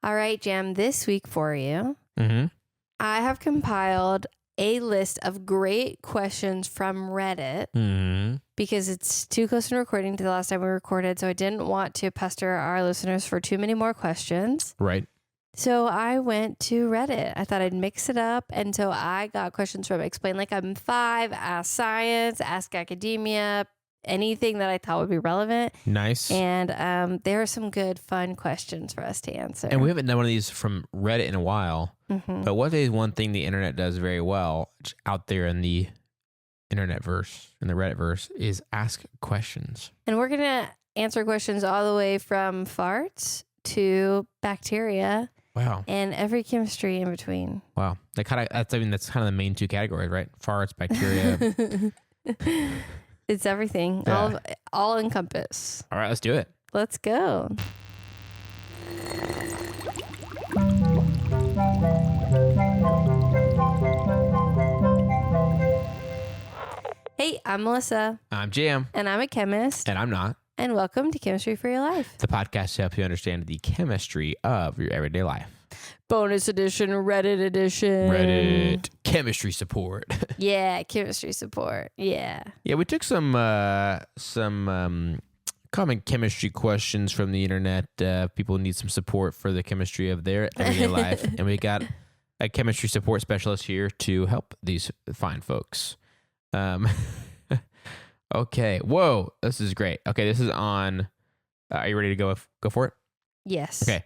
All right, Jam, this week for you, Mm-hmm. I have compiled a list of great questions from Reddit Mm-hmm. because it's too close in recording to the last time we recorded, so I didn't want to pester our listeners for too many more questions. Right. So I went to Reddit. I thought I'd mix it up, and so I got questions from Explain Like I'm 5, Ask Science, Ask Academia, anything that I thought would be relevant. Nice. And there are some good, fun questions for us to answer. And we haven't done one of these from Reddit in a while. Mm-hmm. But what is one thing the internet does very well out there in the internet verse, in the Reddit verse, is ask questions. And we're going to answer questions all the way from farts to bacteria Wow. and every chemistry in between. Wow. That's kind of the main two categories, right? Farts, bacteria. It's everything. Yeah. All encompass. All right, let's do it. Let's go. Hey, I'm Melissa. I'm Jam. And I'm a chemist. And I'm not. And welcome to Chemistry for Your Life. The podcast to help you understand the chemistry of your everyday life. Bonus edition, Reddit edition. Reddit chemistry support. Yeah, chemistry support. Yeah. Yeah, we took some common chemistry questions from the internet. People need some support for the chemistry of their everyday life, and we got a chemistry support specialist here to help these fine folks. Okay. Whoa, this is great. Okay, this is on. Are you ready to go for it? Yes. Okay.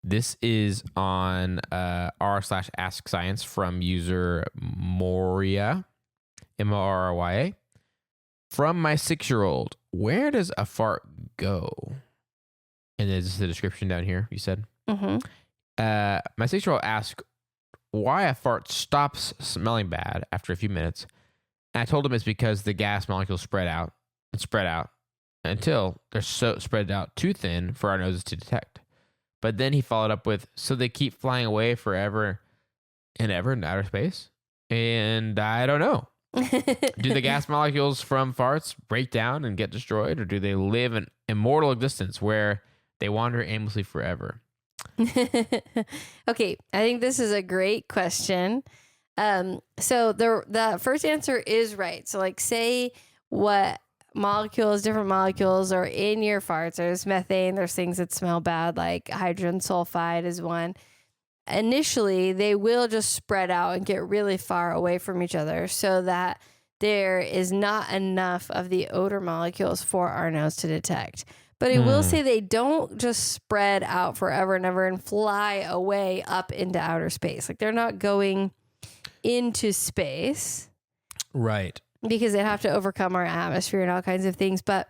This is on r/Ask Science from user Moria, Morya. From my 6-year-old, where does a fart go? And there's the description down here, you said. Mm-hmm. My 6-year-old asked why a fart stops smelling bad after a few minutes. And I told him it's because the gas molecules spread out until they're so spread out too thin for our noses to detect. But then he followed up with, so they keep flying away forever and ever in outer space? And I don't know. Do the gas molecules from farts break down and get destroyed, or do they live an immortal existence where they wander aimlessly forever? Okay, I think this is a great question. So the first answer is right. So like say what different molecules are in your farts. There's methane, there's things that smell bad, like hydrogen sulfide is one. Initially, they will just spread out and get really far away from each other so that there is not enough of the odor molecules for our nose to detect. But I will say they don't just spread out forever and ever and fly away up into outer space. Like they're not going into space. Right. Because they have to overcome our atmosphere and all kinds of things. But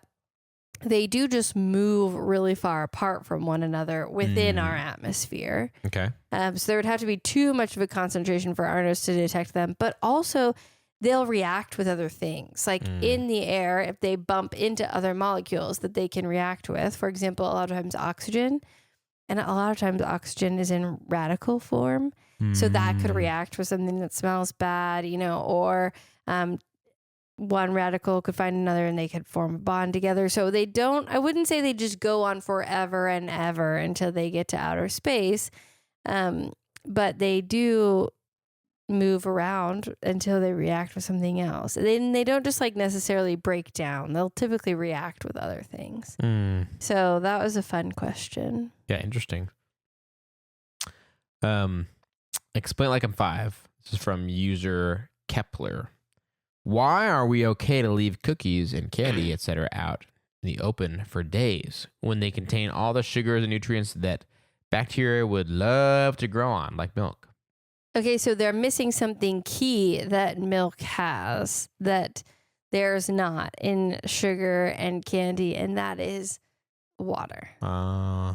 they do just move really far apart from one another within our atmosphere. Okay. So there would have to be too much of a concentration for our nose to detect them. But also, they'll react with other things. Like in the air, if they bump into other molecules that they can react with. For example, a lot of times oxygen. And a lot of times oxygen is in radical form. So that could react with something that smells bad, or one radical could find another and they could form a bond together. So I wouldn't say they just go on forever and ever until they get to outer space. But they do move around until they react with something else. They don't just like necessarily break down. They'll typically react with other things. So that was a fun question. Yeah, interesting. Explain Like I'm 5. This is from user Kepler. Why are we okay to leave cookies and candy, etc., out in the open for days when they contain all the sugars and nutrients that bacteria would love to grow on, like milk? Okay, so they're missing something key that milk has that there's not in sugar and candy, and that is water.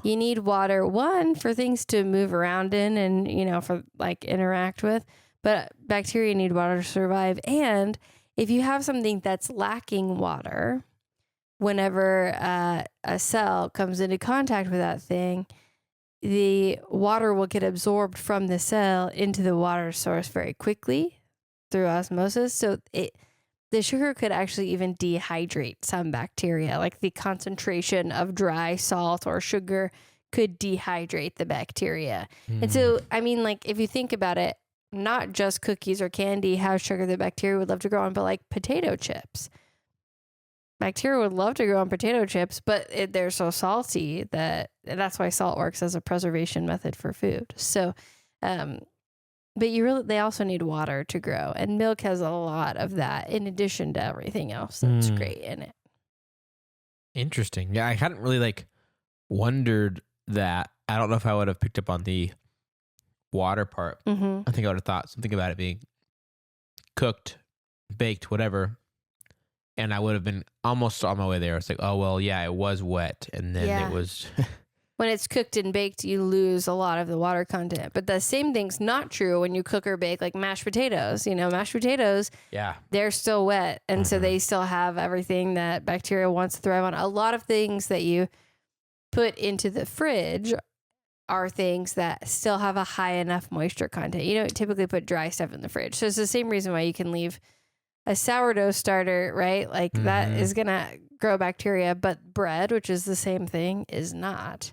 You need water, one, for things to move around in and, for like interact with, but bacteria need water to survive. And if you have something that's lacking water, whenever a cell comes into contact with that thing, the water will get absorbed from the cell into the water source very quickly through osmosis. So the sugar could actually even dehydrate some bacteria. Like the concentration of dry salt or sugar could dehydrate the bacteria. And so, I mean, like, if you think about it, not just cookies or candy have sugar that bacteria would love to grow on, but like potato chips. Bacteria would love to grow on potato chips, but they're so salty that's why salt works as a preservation method for food. So, but they also need water to grow, and milk has a lot of that in addition to everything else that's great in it. Interesting. Yeah, I hadn't really like wondered that. I don't know if I would have picked up on the water part. I think I would have thought something about it being cooked, baked, whatever. And I would have been almost on my way there. It's like, oh, well, yeah, it was wet. And then it was... When it's cooked and baked, you lose a lot of the water content. But the same thing's not true when you cook or bake, like mashed potatoes. You know, mashed potatoes, they're still wet. And so they still have everything that bacteria wants to thrive on. A lot of things that you put into the fridge are things that still have a high enough moisture content. You don't typically put dry stuff in the fridge. So it's the same reason why you can leave a sourdough starter, right? Like that is going to grow bacteria, but bread, which is the same thing, is not,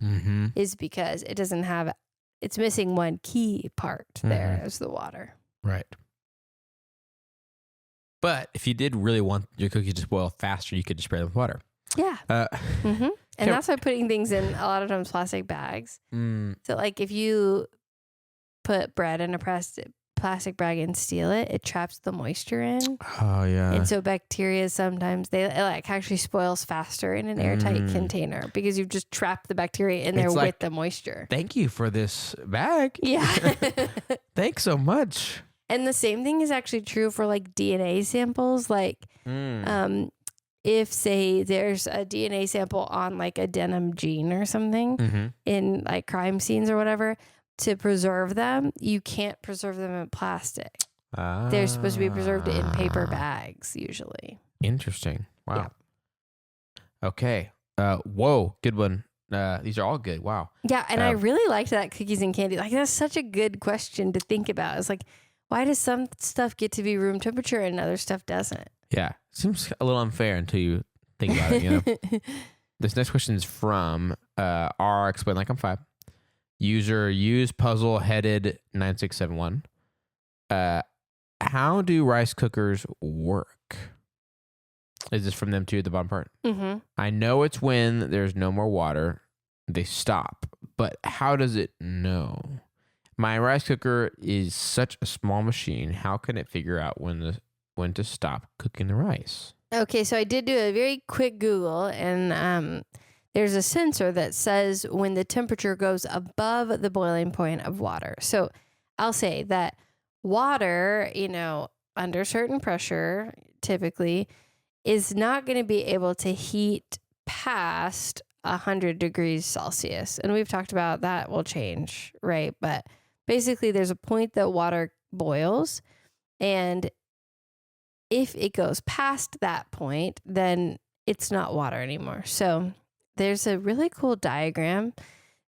is because it doesn't have, it's missing one key part there is the water. Right. But if you did really want your cookies to boil faster, you could just spray them with water. Yeah. And that's why putting things in a lot of times plastic bags. So like if you put bread in a plastic bag and steal it, it traps the moisture in. Oh yeah. And so bacteria sometimes it like actually spoils faster in an airtight container because you've just trapped the bacteria in there with the moisture. Thank you for this bag. Yeah. Thanks so much. And the same thing is actually true for like DNA samples. Like if say there's a DNA sample on like a denim jean or something in like crime scenes or whatever, to preserve them, you can't preserve them in plastic. They're supposed to be preserved in paper bags usually. Interesting. Wow. Yeah. Okay. Whoa. Good one. These are all good. Wow. Yeah. And I really liked that cookies and candy. Like that's such a good question to think about. It's like, why does some stuff get to be room temperature and other stuff doesn't? Yeah. Seems a little unfair until you think about it, you know? This next question is from R Explain Like I'm 5. User use puzzle headed 9671. How do rice cookers work? Is this from them too, the bottom part? I know it's when there's no more water, they stop. But how does it know? My rice cooker is such a small machine. How can it figure out when to stop cooking the rice? Okay, so I did do a very quick Google, and there's a sensor that says when the temperature goes above the boiling point of water. So I'll say that water, you know, under certain pressure, typically, is not going to be able to heat past 100 degrees Celsius. And we've talked about that will change, right? But basically, there's a point that water boils, and if it goes past that point, then it's not water anymore. So there's a really cool diagram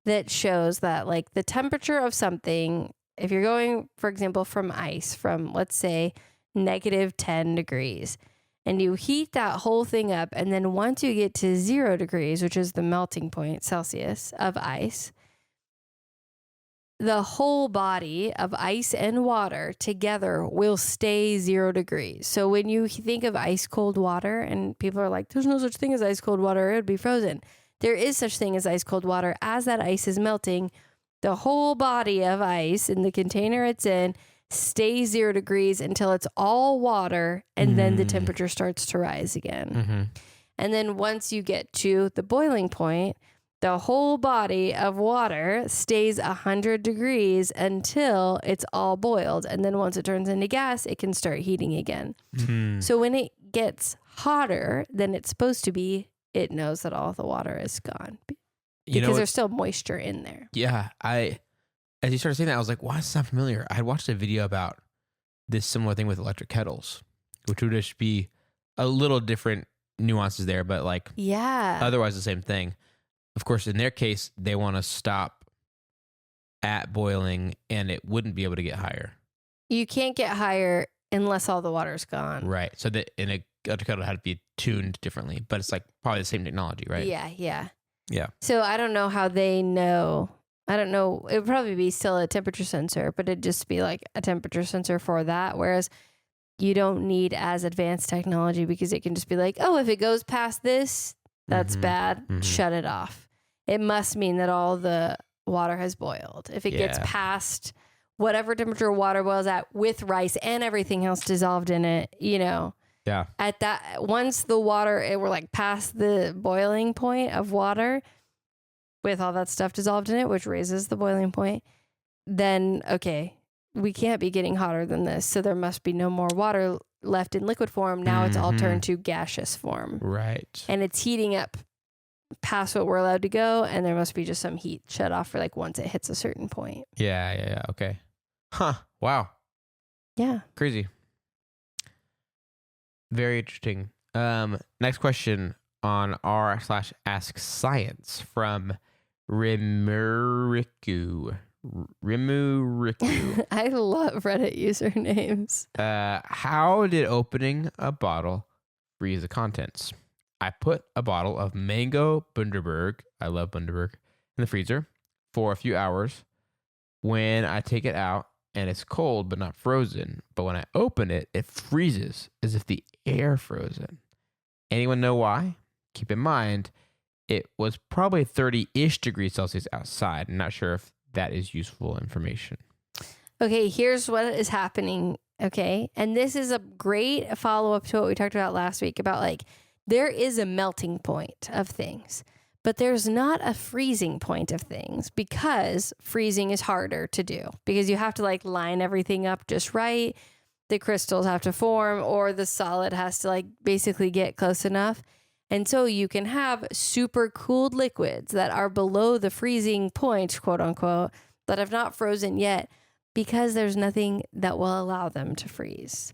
that shows that like the temperature of something, if you're going, for example, from ice, from let's say -10 degrees, and you heat that whole thing up, and then once you get to 0 degrees, which is the melting point Celsius of ice, the whole body of ice and water together will stay 0 degrees. So when you think of ice cold water, and people are like, there's no such thing as ice cold water, it would be frozen. There is such thing as ice cold water. As that ice is melting, the whole body of ice in the container it's in stays 0 degrees until it's all water, and then the temperature starts to rise again. And then once you get to the boiling point, the whole body of water stays 100 degrees until it's all boiled. And then once it turns into gas, it can start heating again. So when it gets hotter than it's supposed to be, it knows that all the water is gone because there's still moisture in there. Yeah. As you started saying that, I was like, why does this sound familiar? I had watched a video about this similar thing with electric kettles, which would just be a little different nuances there, but like otherwise the same thing. Of course, in their case, they want to stop at boiling, and it wouldn't be able to get higher. You can't get higher unless all the water's gone. Right. So that in a electric kettle had to be tuned differently, but it's like probably the same technology, right? Yeah. Yeah. So I don't know how they know. I don't know. It would probably be still a temperature sensor, but it'd just be like a temperature sensor for that. Whereas you don't need as advanced technology because it can just be like, oh, if it goes past this, that's bad. Shut it off. It must mean that all the water has boiled. If it gets past whatever temperature water boils at with rice and everything else dissolved in it, Yeah. at that, once the water, we're like past the boiling point of water with all that stuff dissolved in it, which raises the boiling point, then, okay, we can't be getting hotter than this. So there must be no more water left in liquid form. Now it's all turned to gaseous form. Right. And it's heating up past what we're allowed to go. And there must be just some heat shut off for like once it hits a certain point. Yeah. Okay. Huh. Wow. Yeah. Crazy. Very interesting. Next question on r/ask science from Rimuriku. I love Reddit usernames. How did opening a bottle freeze the contents? I put a bottle of mango Bundaberg, I love Bundaberg, in the freezer for a few hours. When I take it out and it's cold but not frozen, but when I open it, it freezes as if the air frozen. Anyone know why? Keep in mind, it was probably 30-ish degrees Celsius outside. I'm not sure if that is useful information. Okay, here's what is happening. Okay. And this is a great follow-up to what we talked about last week about like, there is a melting point of things, but there's not a freezing point of things because freezing is harder to do because you have to like line everything up just right. The crystals have to form or the solid has to like basically get close enough. And so you can have super cooled liquids that are below the freezing point, quote unquote, that have not frozen yet because there's nothing that will allow them to freeze.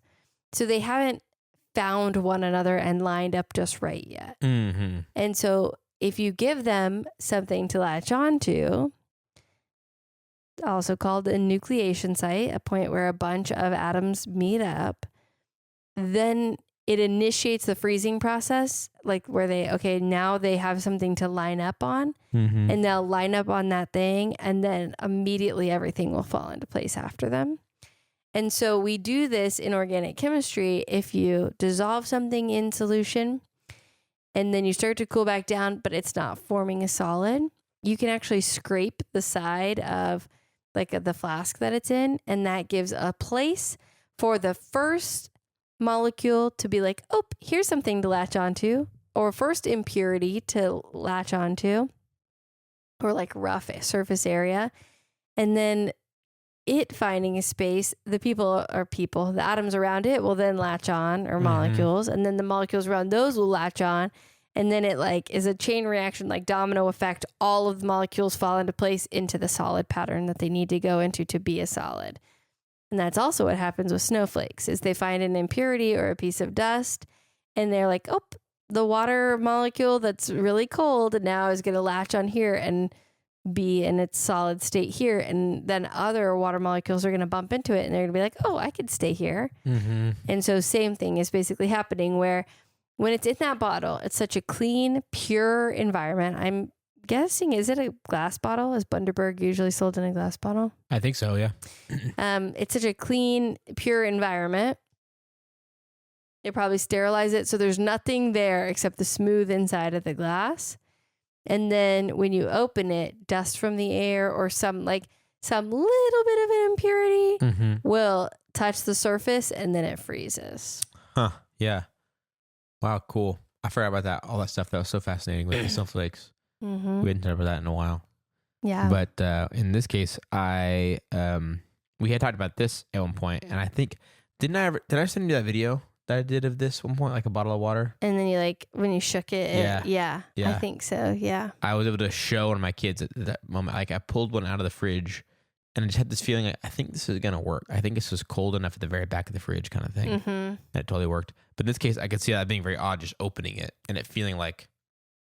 So they haven't found one another and lined up just right yet. And so if you give them something to latch onto, also called a nucleation site, a point where a bunch of atoms meet up, then it initiates the freezing process, like where now they have something to line up on and they'll line up on that thing and then immediately everything will fall into place after them. And so we do this in organic chemistry. If you dissolve something in solution and then you start to cool back down, but it's not forming a solid, you can actually scrape the side of like the flask that it's in. And that gives a place for the first molecule to be like, oh, here's something to latch onto, or first impurity to latch onto, or like rough surface area. And then it finding a space, the atoms around it will then latch on, or molecules, and then the molecules around those will latch on. And then it like is a chain reaction, like domino effect. All of the molecules fall into place into the solid pattern that they need to go into to be a solid. And that's also what happens with snowflakes is they find an impurity or a piece of dust and they're like, oh, the water molecule that's really cold now is going to latch on here and be in its solid state here. And then other water molecules are going to bump into it and they're going to be like, oh, I could stay here. And so same thing is basically happening where when it's in that bottle, it's such a clean, pure environment. I'm guessing, is it a glass bottle? Is Bundaberg usually sold in a glass bottle? I think so, yeah. It's such a clean, pure environment. They probably sterilize it. So there's nothing there except the smooth inside of the glass. And then when you open it, dust from the air or some little bit of an impurity will touch the surface and then it freezes. Huh. Yeah. Wow. Cool. I forgot about that. All that stuff that was so fascinating with the snowflakes. We hadn't talked about that in a while. Yeah. But in this case, we had talked about this at one point, and I think did I send you that video that I did of this one point, like a bottle of water? And then you when you shook it, yeah, I think so. Yeah. I was able to show one of my kids at that moment. Like I pulled one out of the fridge, and I just had this feeling like I think this is gonna work. I think this was cold enough at the very back of the fridge, kind of thing. And it totally worked. But in this case, I could see that being very odd, just opening it and it feeling like.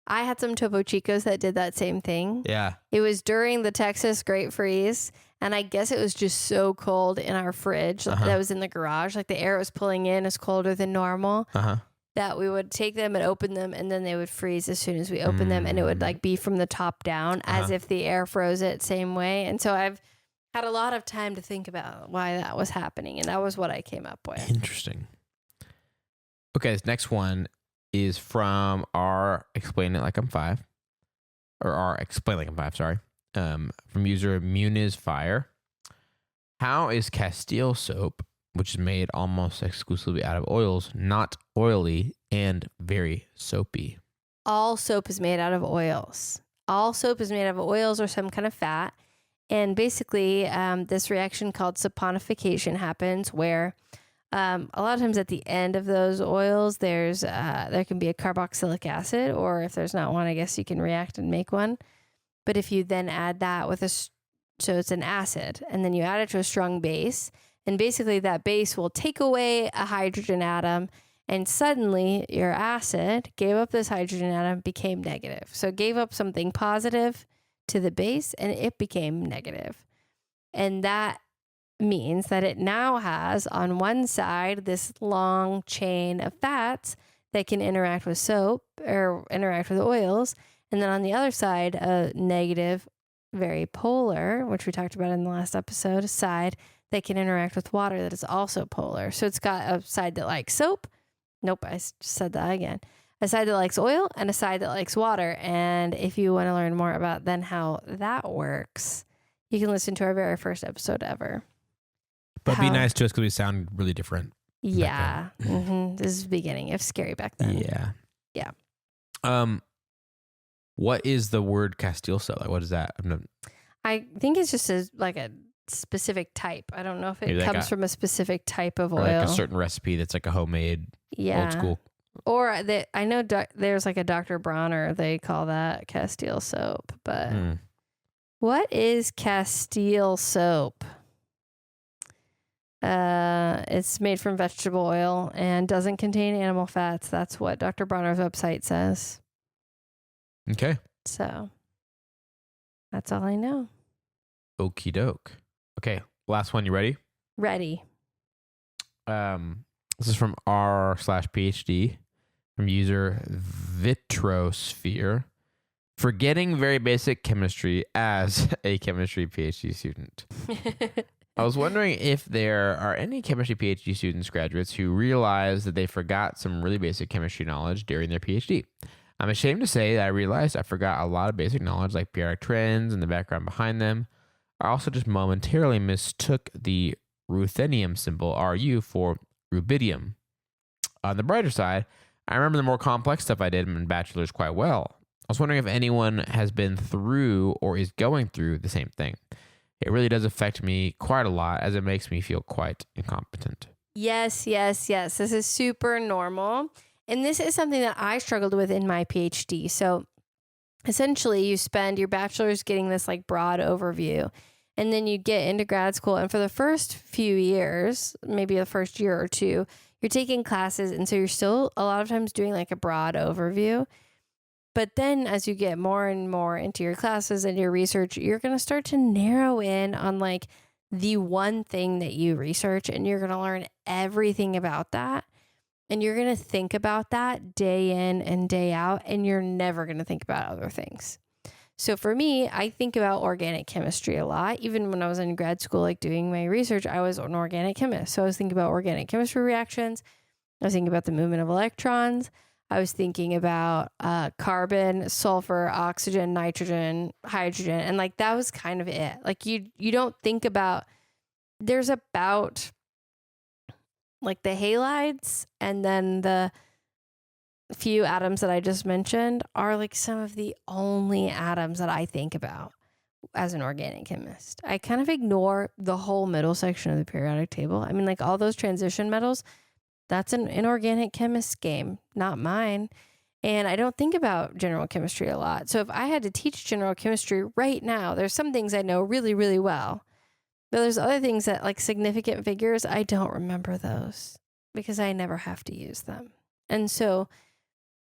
I had some Topo Chicos that did that same thing. Yeah. It was during the Texas Great Freeze. And I guess it was just so cold in our fridge that was in the garage. Like the air it was pulling in is colder than normal. that we would take them and open them, and then they would freeze as soon as we open them, and it would like be from the top down as if the air froze it same way. And so I've had a lot of time to think about why that was happening, and that was what I came up with. Interesting. Okay, this next one is from our Explain It Like I'm 5, or our Explain Like I'm 5, sorry, from user Muniz Fire. How is Castile soap, which is made almost exclusively out of oils, not oily and very soapy? All soap is made out of oils. All soap is made out of oils or some kind of fat. And basically, this reaction called saponification happens where a lot of times at the end of those oils, there can be a carboxylic acid, or if there's not one, I guess you can react and make one. But if you then add that so it's an acid, and then you add it to a strong base, and basically that base will take away a hydrogen atom, and suddenly your acid gave up this hydrogen atom, became negative. So it gave up something positive to the base, and it became negative. And that means that it now has on one side this long chain of fats that can interact with soap or interact with oils. And then on the other side, a negative, very polar, which we talked about in the last episode, side that can interact with water that is also polar. So it's got a side that likes soap. Nope, I said that again. A side that likes oil and a side that likes water. And if you want to learn more about then how that works, you can listen to our very first episode ever. But be nice to us because we sound really different. Yeah. This is the beginning. It was scary back then. Yeah. Yeah. What is the word Castile soap? Like, what is that? I think it's just a specific type. I don't know if it comes from a specific type of oil. Like a certain recipe that's like a homemade, old school. Or I know there's like a Dr. Bronner, they call that Castile soap. But what is Castile soap? It's made from vegetable oil and doesn't contain animal fats. That's what Dr. Bronner's website says. Okay. So that's all I know. Okie doke. Okay. Last one. You ready? Ready. This is from r/Ph.D. from user Vitrosphere. Forgetting very basic chemistry as a chemistry PhD student. I was wondering if there are any chemistry PhD students, graduates, who realize that they forgot some really basic chemistry knowledge during their PhD. I'm ashamed to say that I realized I forgot a lot of basic knowledge like periodic trends and the background behind them. I also just momentarily mistook the ruthenium symbol, Ru, for rubidium. On the brighter side, I remember the more complex stuff I did in bachelor's quite well. I was wondering if anyone has been through or is going through the same thing. It really does affect me quite a lot as it makes me feel quite incompetent. Yes. This is super normal. And this is something that I struggled with in my PhD. So essentially you spend your bachelor's getting this like broad overview, and then you get into grad school. And for the first few years, maybe the first year or two, you're taking classes. And so you're still a lot of times doing like a broad overview. But then as you get more and more into your classes and your research, you're going to start to narrow in on like the one thing that you research, and you're going to learn everything about that. And you're going to think about that day in and day out, and you're never going to think about other things. So for me, I think about organic chemistry a lot. Even when I was in grad school, like doing my research, I was an organic chemist. So I was thinking about organic chemistry reactions. I was thinking about the movement of electrons. I was thinking about carbon, sulfur, oxygen, nitrogen, hydrogen. And like, that was kind of it. Like you don't think about, there's about like the halides, and then the few atoms that I just mentioned are like some of the only atoms that I think about as an organic chemist. I kind of ignore the whole middle section of the periodic table. I mean, like all those transition metals, that's an inorganic chemist's game, not mine. And I don't think about general chemistry a lot. So if I had to teach general chemistry right now, there's some things I know really, really well. But there's other things that, like significant figures, I don't remember those because I never have to use them. And so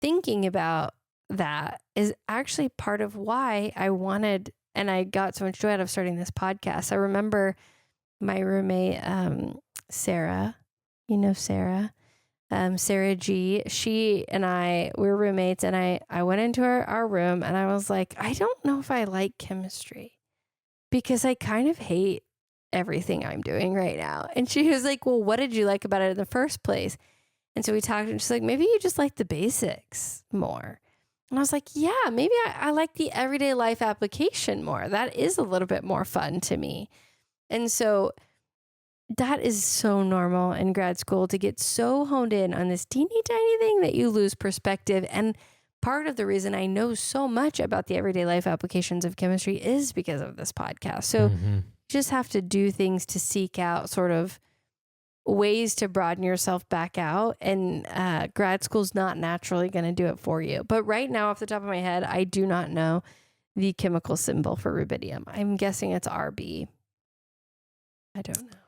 thinking about that is actually part of why I wanted, and I got so much joy out of starting this podcast. I remember my roommate, Sarah, Sarah, Sarah G, she and I, we were roommates, and I went into our room and I was like, I don't know if I like chemistry because I kind of hate everything I'm doing right now. And she was like, well, what did you like about it in the first place? And so we talked, and she's like, maybe you just like the basics more. And I was like, yeah, maybe I like the everyday life application more. That is a little bit more fun to me. And so that is so normal in grad school to get so honed in on this teeny tiny thing that you lose perspective. And part of the reason I know so much about the everyday life applications of chemistry is because of this podcast. So you just have to do things to seek out sort of ways to broaden yourself back out. And grad school's not naturally going to do it for you. But right now, off the top of my head, I do not know the chemical symbol for rubidium. I'm guessing it's RB. I don't know.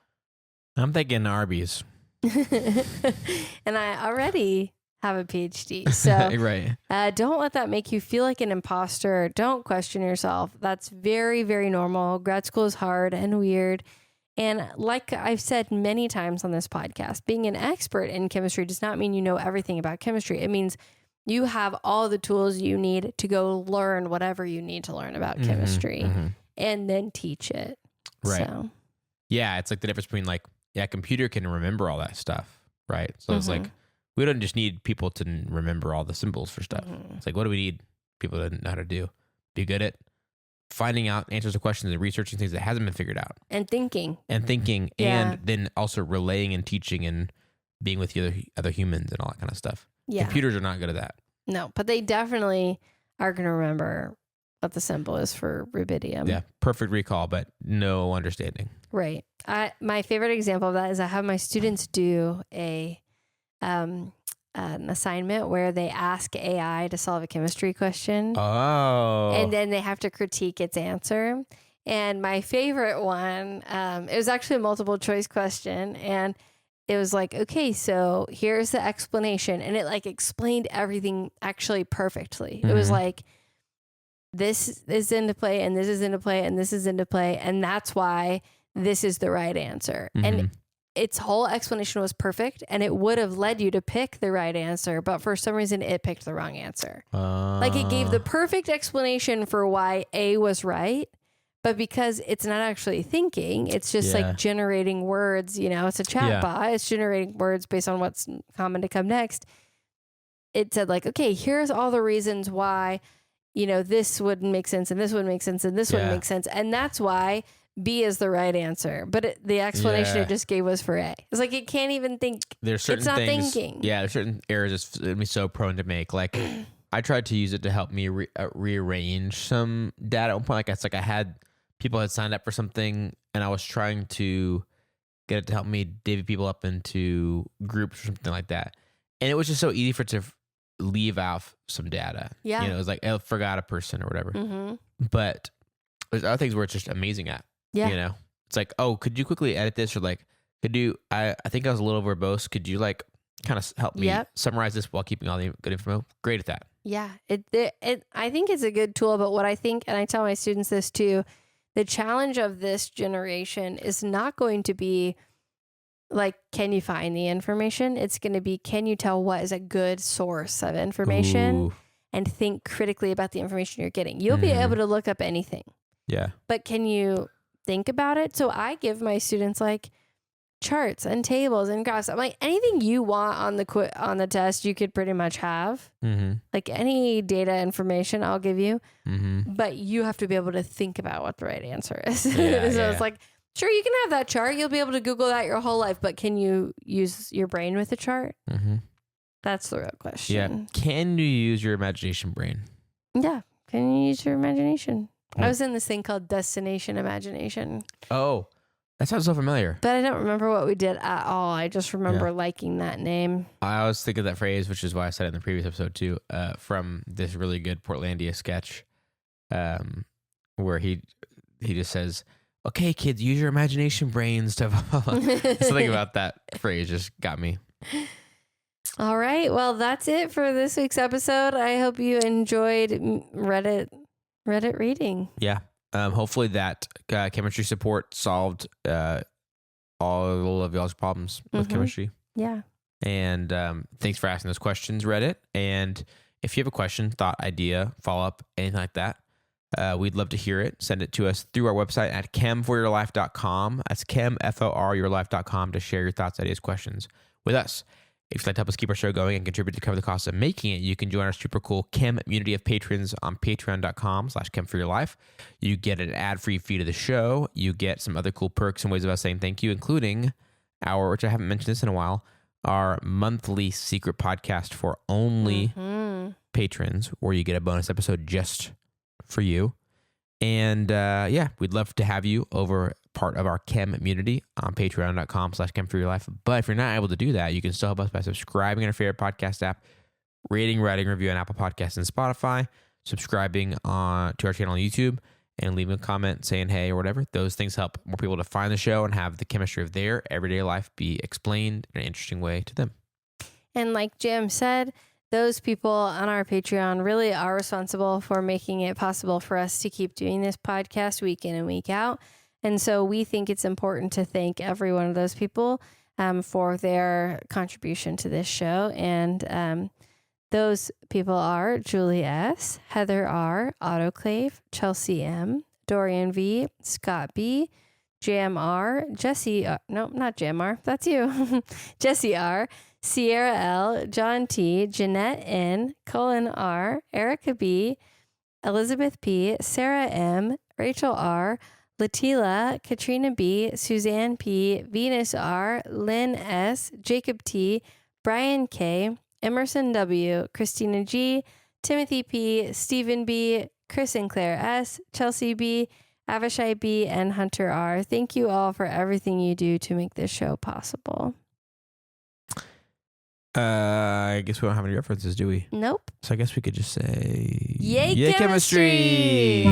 I'm thinking Arby's. And I already have a PhD. So right. Don't let that make you feel like an imposter. Don't question yourself. That's very, very normal. Grad school is hard and weird. And like I've said many times on this podcast, being an expert in chemistry does not mean you know everything about chemistry. It means you have all the tools you need to go learn whatever you need to learn about chemistry and then teach it. Right. So. Yeah. It's like the difference between like, yeah, a computer can remember all that stuff, right? So it's like, we don't just need people to remember all the symbols for stuff. It's like, what do we need people to know how to do? Be good at finding out answers to questions and researching things that hasn't been figured out. And thinking. And then also relaying and teaching and being with the other humans and all that kind of stuff. Yeah. Computers are not good at that. No, but they definitely are going to remember what the symbol is for rubidium. Yeah, perfect recall, but no understanding. Right. My favorite example of that is I have my students do an assignment where they ask AI to solve a chemistry question. Oh. And then they have to critique its answer. And my favorite one, it was actually a multiple choice question. And it was like, okay, so here's the explanation. And it like explained everything actually perfectly. It was like, this is into play and this is into play and this is into play. And that's why this is the right answer. And its whole explanation was perfect and it would have led you to pick the right answer. But for some reason, it picked the wrong answer. Like it gave the perfect explanation for why A was right. But because it's not actually thinking, it's just like generating words, you know, it's a chat bot. It's generating words based on what's common to come next. It said like, okay, here's all the reasons why, you know, this wouldn't make sense and this wouldn't make sense and this wouldn't make sense. And that's why B is the right answer. But the explanation it just gave was for A. It's like it can't even think. There's certain it's not things, thinking. Yeah, there's certain errors it's going to be so prone to make. Like I tried to use it to help me rearrange some data at one point. Like it's like I had people had signed up for something and I was trying to get it to help me divvy people up into groups or something like that. And it was just so easy for it to leave out some data. Yeah. You know, it was like, I forgot a person or whatever. But there's other things where it's just amazing at. Yeah. You know, it's like, oh, could you quickly edit this? Or like, I think I was a little verbose. Could you like kind of help me summarize this while keeping all the good info? Great at that. Yeah. I think it's a good tool, but what I think, and I tell my students this too, the challenge of this generation is not going to be like, can you find the information? It's going to be, can you tell what is a good source of information and think critically about the information you're getting? You'll be able to look up anything. Yeah. But can you think about it? So I give my students like charts and tables and graphs. I'm like, anything you want on the test, you could pretty much have. Like any data information I'll give you, but you have to be able to think about what the right answer is. It's like, sure, you can have that chart. You'll be able to Google that your whole life, but can you use your brain with a chart? That's the real question. Yeah. Can you use your imagination brain? Yeah. Can you use your imagination? I was in this thing called Destination Imagination. Oh, that sounds so familiar. But I don't remember what we did at all. I just remember liking that name. I always think of that phrase, which is why I said it in the previous episode too, from this really good Portlandia sketch, where he just says, okay, kids, use your imagination brains to something about that phrase just got me. All right. Well, that's it for this week's episode. I hope you enjoyed Reddit reading. Yeah. Hopefully that chemistry support solved all of y'all's problems with chemistry. Yeah. And thanks for asking those questions, Reddit. And if you have a question, thought, idea, follow-up, anything like that, we'd love to hear it. Send it to us through our website at chemforyourlife.com. That's chemforyourlife.com to share your thoughts, ideas, questions with us. If you'd like to help us keep our show going and contribute to cover the cost of making it, you can join our super cool Chem community of patrons on patreon.com/chemforyourlife. You get an ad-free feed of the show. You get some other cool perks and ways of us saying thank you, including our, which I haven't mentioned this in a while, our monthly secret podcast for only patrons, where you get a bonus episode just for you. And we'd love to have you over part of our Chem community on patreon.com/chemforyourlife. But if you're not able to do that, you can still help us by subscribing on your favorite podcast app, rating, writing, review on Apple Podcasts and Spotify, subscribing to our channel on YouTube, and leaving a comment saying hey or whatever. Those things help more people to find the show and have the chemistry of their everyday life be explained in an interesting way to them. And like Jim said, those people on our Patreon really are responsible for making it possible for us to keep doing this podcast week in and week out. And so we think it's important to thank every one of those people for their contribution to this show. And those people are Julie S., Heather R., Autoclave, Chelsea M., Dorian V., Scott B., Jam R., Jesse, no, not Jam R., that's you, Jesse R., Sierra L., John T., Jeanette N., Colin R., Erica B., Elizabeth P., Sarah M., Rachel R., Latila, Katrina B., Suzanne P., Venus R., Lynn S., Jacob T., Brian K., Emerson W., Christina G., Timothy P., Stephen B., Chris and Claire S., Chelsea B., Avishai B., and Hunter R. Thank you all for everything you do to make this show possible. I guess we don't have any references, do we? Nope. So I guess we could just say... Yay chemistry!